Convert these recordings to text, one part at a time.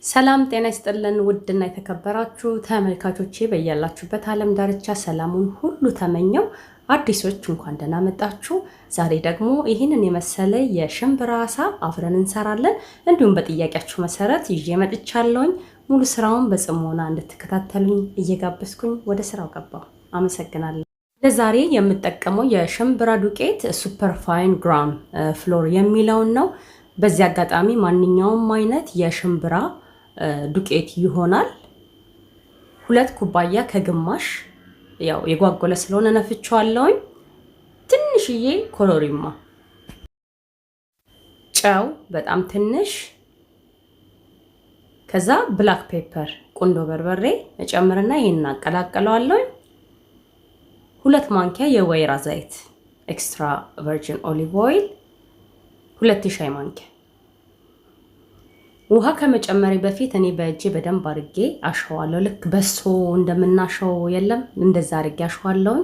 ሰላም ጤና ይስጥልን ውድና የተከበራችሁ ተመልካቾቼ በእያላችሁበት ዓለም ዳርቻ ሰላሙን ሁሉ ተመኘው። አዲሶች እንኳን ደህና መጣችሁ። ዛሬ ደግሞ ይህንን የመሰለ የሽንብራ አሳ አብረን እንሰራለን። እንዲሁም በጥያቄያችሁ መሰረት ይዤ መጥቻለሁኝ። ሙሉ ስራውን በጽሞና እንድትከታተሉኝ እየጋበዝኩኝ ወደ ስራው ገባሁ። አመሰግናለሁ። ለዛሬ የምጠቀመው የሽንብራ ዱቄት ሱፐር ፋይን ግራም ፍሎር የሚለውን ነው። በዚህ አጋጣሚ ማንኛውም አይነት የሽንብራ ዱቄት ይሆናል። 2 ኩባያ ከግማሽ ያው የጓጎለ ስለሆነ ነፍቼዋለሁ። ትንሽዬ ኮሎሪማ፣ ጨው በጣም ትንሽ፣ ከዛ ብላክ ፔፐር ቁንዶ በርበሬ እጨምርና ይሄን አቀላቅለዋለሁ። 2 ማንኪያ የወይራ ዘይት ኤክስትራ ቨርጂን ኦሊቭ ኦይል 2 ሻይ ማንኪያ። ውሃ ከመጨመሪ በፊት እኔ በእጄ በደንብ አድርጌ አሸዋለሁ። ልክ በሶ እንደምናሸው የለም እንደዛ አድርጌ አሸዋለሁ።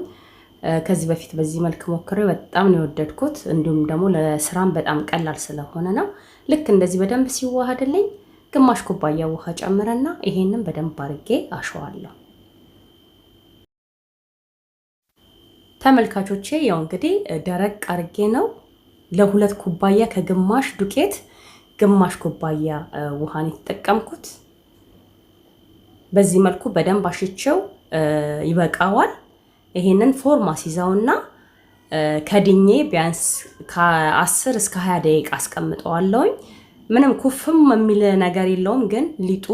ከዚህ በፊት በዚህ መልክ ሞክሬው በጣም ነው የወደድኩት። እንዲሁም ደግሞ ለስራም በጣም ቀላል ስለሆነ ነው። ልክ እንደዚህ በደንብ ሲዋሃድልኝ ግማሽ ኩባያ ውሃ ጨምረና ይሄንን በደንብ አድርጌ አሸዋለሁ። ተመልካቾቼ ያው እንግዲህ ደረቅ አድርጌ ነው ለ2 ኩባያ ከግማሽ ዱቄት ግማሽ ኩባያ ውሃን የተጠቀምኩት። በዚህ መልኩ በደንብ አሽቼው ይበቃዋል። ይሄንን ፎርማ ሲዛውና ከድኜ ቢያንስ ከ10 እስከ 20 ደቂቃ አስቀምጠዋለሁ። ምንም ኩፍም የሚል ነገር የለውም፣ ግን ሊጡ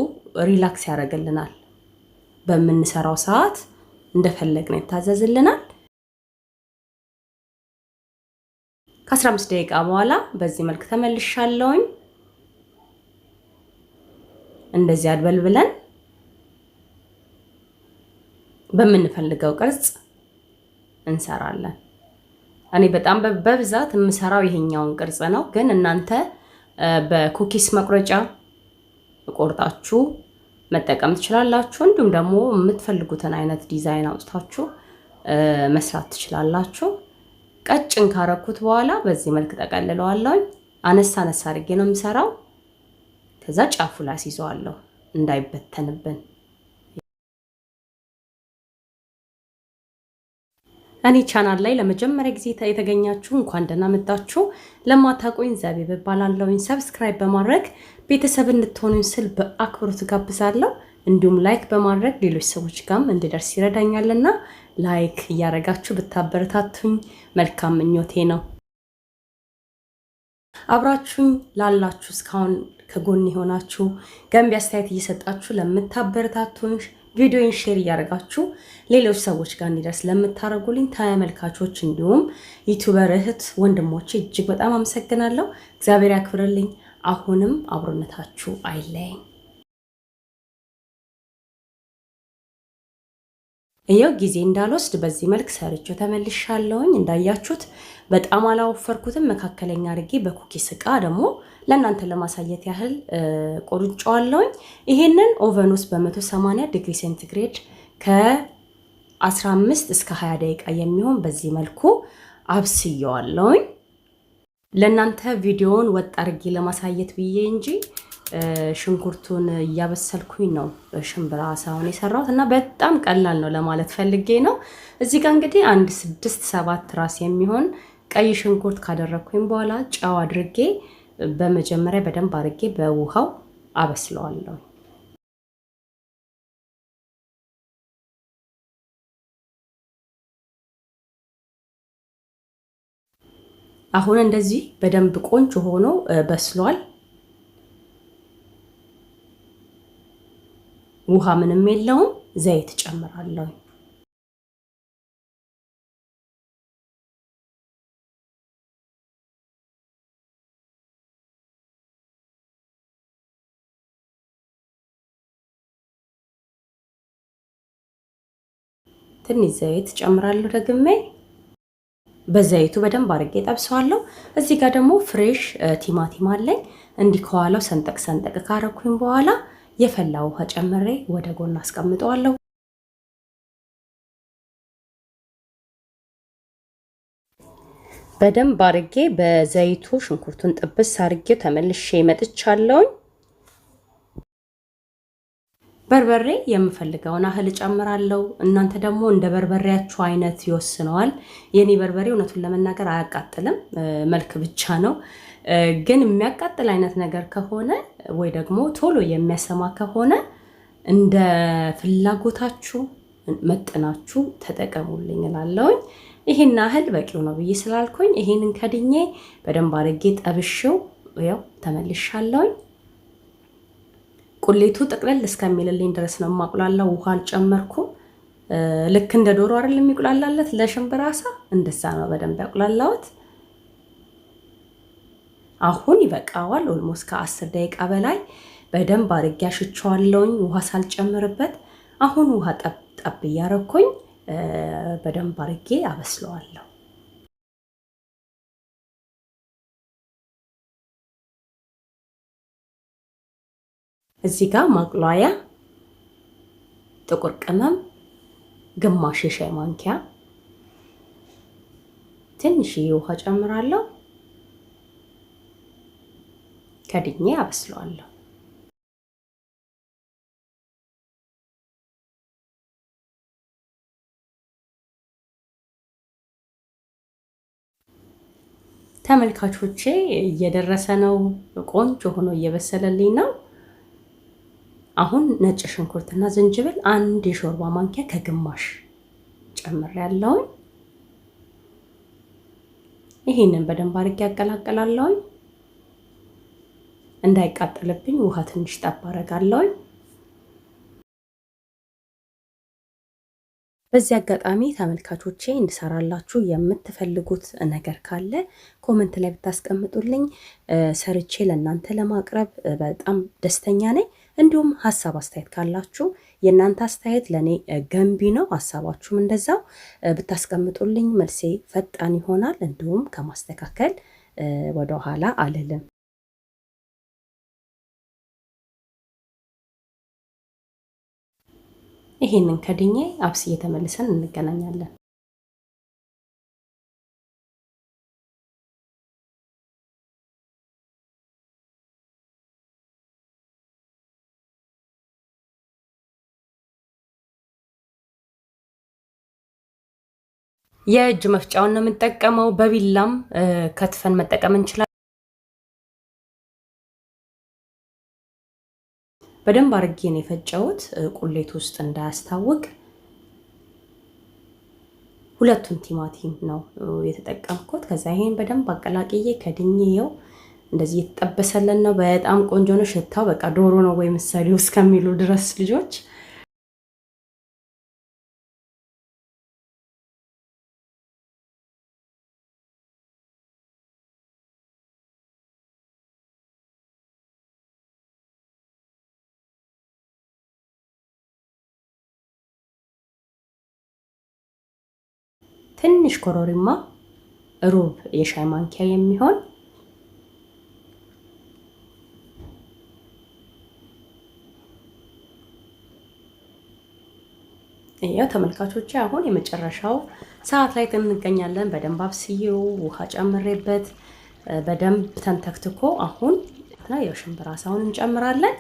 ሪላክስ ያደርግልናል። በምንሰራው ሰዓት እንደፈለግን ይታዘዝልናል። ከ15 ደቂቃ በኋላ በዚህ መልክ ተመልሻለሁ። እንደዚህ አድበልብለን በምንፈልገው ቅርጽ እንሰራለን። እኔ በጣም በብዛት የምሰራው ይሄኛውን ቅርጽ ነው፣ ግን እናንተ በኩኪስ መቁረጫ ቆርጣችሁ መጠቀም ትችላላችሁ። እንዲሁም ደግሞ የምትፈልጉትን አይነት ዲዛይን አውጥታችሁ መስራት ትችላላችሁ። ቀጭን ካረኩት በኋላ በዚህ መልክ ጠቀልለዋለሁ። አነሳ አነሳ አድርጌ ነው የምሰራው። ከዛ ጫፉ ላይ አስይዘዋለሁ እንዳይበተንብን። እኔ ቻናል ላይ ለመጀመሪያ ጊዜ የተገኛችሁ እንኳን ደህና መጣችሁ። ለማታውቁኝ ዘቢብ እባላለሁ። ሰብስክራይብ በማድረግ ቤተሰብ እንድትሆኑኝ ስል በአክብሮት ጋብዛለሁ። እንዲሁም ላይክ በማድረግ ሌሎች ሰዎች ጋርም እንዲደርስ ይረዳኛልና ላይክ እያደረጋችሁ ብታበረታቱኝ መልካም ምኞቴ ነው። አብራችሁኝ ላላችሁ እስካሁን ከጎን የሆናችሁ ገንቢ አስተያየት እየሰጣችሁ ለምታበረታቱኝ ቪዲዮን ሼር እያደረጋችሁ ሌሎች ሰዎች ጋር እንዲደርስ ለምታደርጉልኝ ተመልካቾች እንዲሁም ዩቲዩበር እህት ወንድሞቼ እጅግ በጣም አመሰግናለሁ። እግዚአብሔር ያክብርልኝ። አሁንም አብሮነታችሁ አይለየኝ። ይሄው ጊዜ እንዳልወስድ በዚህ መልክ ሰርቼው ተመልሻለሁኝ። እንዳያችሁት በጣም አላወፈርኩትም፣ መካከለኛ አድርጌ በኩኪስ ዕቃ ደግሞ ለእናንተ ለማሳየት ያህል ቆርጬዋለሁኝ። ይሄንን ኦቨን ውስጥ በ180 ዲግሪ ሴንቲግሬድ ከ15 እስከ 20 ደቂቃ የሚሆን በዚህ መልኩ አብስየዋለሁኝ። ለእናንተ ቪዲዮውን ወጥ አድርጌ ለማሳየት ብዬ እንጂ ሽንኩርቱን እያበሰልኩኝ ነው ሽንብራ አሳውን የሰራሁት እና በጣም ቀላል ነው ለማለት ፈልጌ ነው። እዚህ ጋር እንግዲህ 6-7 ራስ የሚሆን ቀይ ሽንኩርት ካደረኩኝ በኋላ ጨው አድርጌ በመጀመሪያ በደንብ አድርጌ በውሃው አበስለዋለሁ። አሁን እንደዚህ በደንብ ቆንጆ ሆኖ በስሏል። ውሃ ምንም የለውም። ዘይት ጨምራለሁ። ትንሽ ዘይት ጨምራለሁ ደግሜ። በዘይቱ በደንብ አድርጌ ጠብሰዋለሁ። እዚህ ጋር ደግሞ ፍሬሽ ቲማቲም አለኝ። እንዲህ ከኋላው ሰንጠቅ ሰንጠቅ ካረኩኝ በኋላ የፈላ ውሃ ጨምሬ ወደ ጎን አስቀምጠዋለሁ። በደንብ አድርጌ በዘይቱ ሽንኩርቱን ጥብስ አድርጌ ተመልሼ መጥቻለሁ። በርበሬ የምፈልገውን አህል ጨምራለሁ። እናንተ ደግሞ እንደ በርበሬያችሁ አይነት ይወስነዋል። የኔ በርበሬ እውነቱን ለመናገር አያቃጥልም፣ መልክ ብቻ ነው። ግን የሚያቃጥል አይነት ነገር ከሆነ ወይ ደግሞ ቶሎ የሚያሰማ ከሆነ እንደ ፍላጎታችሁ መጥናችሁ ተጠቀሙልኝ እላለሁኝ። ይሄን አህል በቂው ነው ብዬ ስላልኩኝ ይሄንን ከድኜ በደንብ አድርጌ ጠብሼው ያው ተመልሻለሁኝ። ቁሌቱ ጥቅልል እስከሚልልኝ ድረስ ነው ማቁላላው። ውሃ አልጨመርኩም። ልክ እንደ ዶሮ አይደል የሚቁላላለት ለሽምብራ አሳ፣ እንደዛ ነው በደንብ ያቁላላሁት። አሁን ይበቃዋል። ኦልሞስት ከ10 ደቂቃ በላይ በደንብ አድርጌ አሽቸዋለሁኝ ውሃ ሳልጨምርበት። አሁን ውሃ ጠብ እያረኩኝ በደንብ አድርጌ አበስለዋለሁ። እዚህ ጋር ማቅሏያ ጥቁር ቅመም ግማሽ የሻይ ማንኪያ፣ ትንሽዬ ውሃ ጨምራለሁ። ከድኜ አበስለዋለሁ። ተመልካቾቼ እየደረሰ ነው። ቆንጆ ሆኖ እየበሰለልኝ ነው። አሁን ነጭ ሽንኩርትና ዝንጅብል 1 የሾርባ ማንኪያ ከግማሽ ጨምሬያለሁ። ይሄንን በደንብ አድርጌ አቀላቅላለሁ። እንዳይቃጠልብኝ ውሃ ትንሽ ጠብ አደርጋለሁ። በዚህ አጋጣሚ ተመልካቾቼ እንድሰራላችሁ የምትፈልጉት ነገር ካለ ኮሜንት ላይ ብታስቀምጡልኝ ሰርቼ ለእናንተ ለማቅረብ በጣም ደስተኛ ነኝ። እንዲሁም ሀሳብ አስተያየት ካላችሁ የእናንተ አስተያየት ለኔ ገንቢ ነው። ሀሳባችሁም እንደዛው ብታስቀምጡልኝ መልሴ ፈጣን ይሆናል። እንዲሁም ከማስተካከል ወደ ኋላ አልልም። ይሄንን ከድኜ አብስዬ ተመልሰን እንገናኛለን። የእጅ መፍጫውን ነው የምንጠቀመው። በቢላም ከትፈን መጠቀም እንችላለን። በደንብ አድርጌ ነው የፈጨሁት ቁሌት ውስጥ እንዳያስታውቅ። ሁለቱን ቲማቲም ነው የተጠቀምኩት። ከዛ ይሄን በደንብ አቀላቅዬ ከድኜው እንደዚህ የተጠበሰለን ነው። በጣም ቆንጆ ነው ሽታው። በቃ ዶሮ ነው ወይ ምሳሌው እስከሚሉ ድረስ ልጆች ትንሽ ኮረሪማ ሩብ የሻይ ማንኪያ የሚሆን ያው ተመልካቾቼ አሁን የመጨረሻው ሰዓት ላይ እንገኛለን። በደንብ አብስዬው ውሃ ጨምሬበት በደንብ ተንተክትኮ አሁን ነው የሽምብራ አሳውን እንጨምራለን።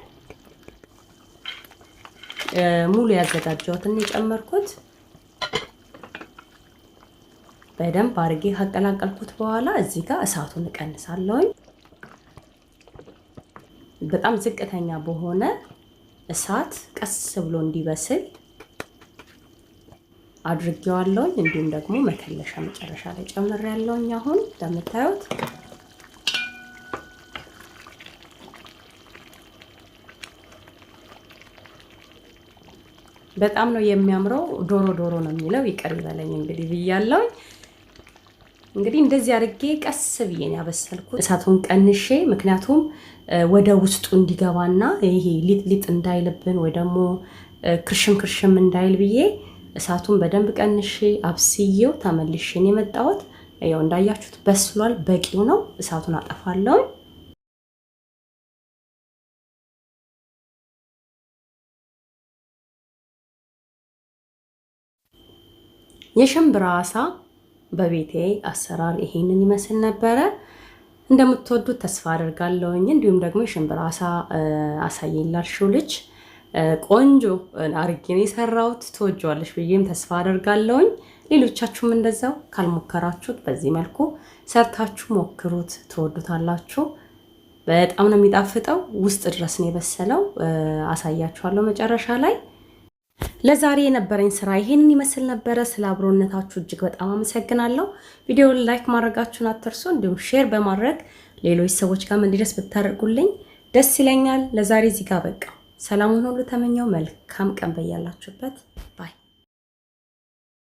ሙሉ ያዘጋጀሁትን የጨመርኩት በደንብ አድርጌ ካቀላቀልኩት በኋላ እዚህ ጋር እሳቱን እቀንሳለሁ። በጣም ዝቅተኛ በሆነ እሳት ቀስ ብሎ እንዲበስል አድርጌዋለሁ። እንዲሁም ደግሞ መከለሻ መጨረሻ ላይ ጨምሬያለሁ። አሁን እንደምታዩት በጣም ነው የሚያምረው። ዶሮ ዶሮ ነው የሚለው ይቀር ይበለኝ እንግዲህ ብያለሁ። እንግዲህ እንደዚህ አድርጌ ቀስ ብዬ ነው ያበሰልኩት እሳቱን ቀንሼ፣ ምክንያቱም ወደ ውስጡ እንዲገባና ይሄ ሊጥ እንዳይልብን ወይ ደግሞ ክርሽም እንዳይል ብዬ እሳቱን በደንብ ቀንሼ አብስዬው ተመልሼ ነው የመጣሁት። ያው እንዳያችሁት በስሏል፣ በቂው ነው። እሳቱን አጠፋለሁ። የሽምብራ አሳ በቤቴ አሰራር ይሄንን ይመስል ነበረ። እንደምትወዱት ተስፋ አደርጋለሁኝ። እንዲሁም ደግሞ የሽምብራ አሳ አሳየኝ ላልሽው ልጅ ቆንጆ አርጌ ነው የሰራሁት። ትወጂዋለሽ ብዬም ተስፋ አደርጋለሁኝ። ሌሎቻችሁም እንደዛው ካልሞከራችሁት በዚህ መልኩ ሰርታችሁ ሞክሩት፣ ትወዱታላችሁ። በጣም ነው የሚጣፍጠው። ውስጥ ድረስ ነው የበሰለው። አሳያችኋለሁ መጨረሻ ላይ። ለዛሬ የነበረኝ ስራ ይሄንን ይመስል ነበረ። ስለ አብሮነታችሁ እጅግ በጣም አመሰግናለሁ። ቪዲዮውን ላይክ ማድረጋችሁን አትርሱ። እንዲሁም ሼር በማድረግ ሌሎች ሰዎች ጋር እንዲደርስ ብታደርጉልኝ ደስ ይለኛል። ለዛሬ እዚህ ጋር በቃ ሰላሙን ሁሉ ተመኘው። መልካም ቀን በያላችሁበት። ባይ